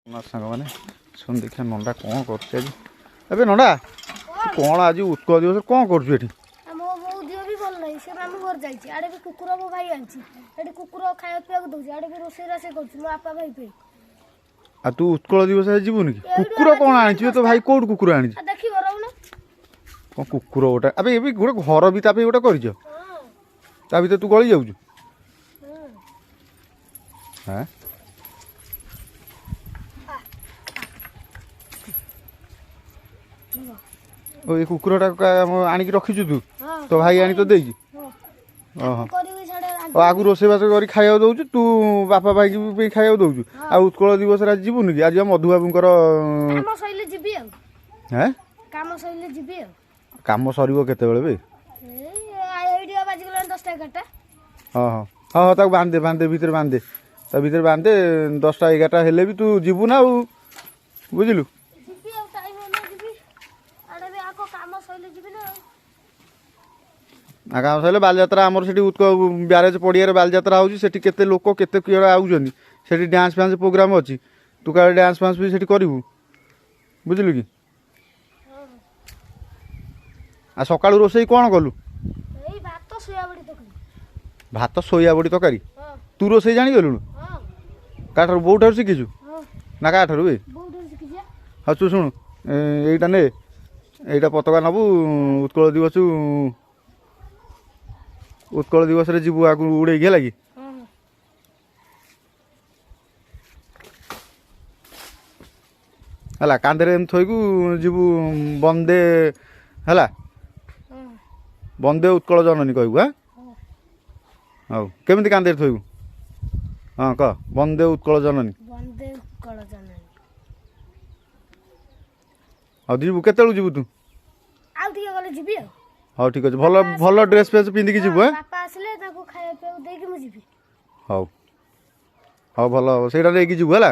सांग मैंने सुन देखिए नंदा कौन कर नंदा कौन आज उत्कल दिवस कौन कर कुकुर मो भाई आनी कुकुर खाया पीवा दूसरी आड़े भी रोसे करपा भाई पे आ तू उत्कल दिवस जीवन कि कुकुर कौन आनी तो भाई कौट कुकुर आनी देखी कौन कुकुर गोटे अबे गोटे घर भी ताप गोटे कर भर तू गली जाऊ हाँ ये कुकुरटा आणिक रखीचु तू तो भाई आनी तो देजी आगु रोसेबास कर खाया दौचु तू बापा भाई की खाया दौचु आ उत्कल दिवस आज जीवन कि आज मधुबाबूर कम सर केत हाँ हाँ हाँ हाँ बांधे बांधे भीतर बांधे ता भीतर बांधे 10टा 11टा हेले भी तू जीवु ना बुझलु आगाम सर बालजात्रा आमर से ब्यारेज पड़िया बालजात्रा होते लोक केते किए आउछन से डांस फांस प्रोग्राम अच्छी तू का डांस फांस भी करू बुझलु कि आ सका रोसे कौन कलु भात सोया बड़ी तकारी तू रोसे जानी गलु काठ बो ठार शिखीचु ना क्या ठार हाँ तू शुणु यहीटा ने यहीटा पताका नबू उत्कल दिवस रे जीवु आगु उड़े गला कि हला कांदरे एम थोइकु जीवु बंदे हला बंदे उत्कल जननी कहबु हां हाउ केमिति कांदरे थोइबु हां कह बंदे उत्कल जननी हाउ जीवु केतेलु जीवु तू आउ ठीक गले जीबी हाँ ठीक अच्छे भल भल ड्रेस फ्रेस पिंधिकी जीवु खाया पीवा देकी हाँ हाँ भल से जीवु है।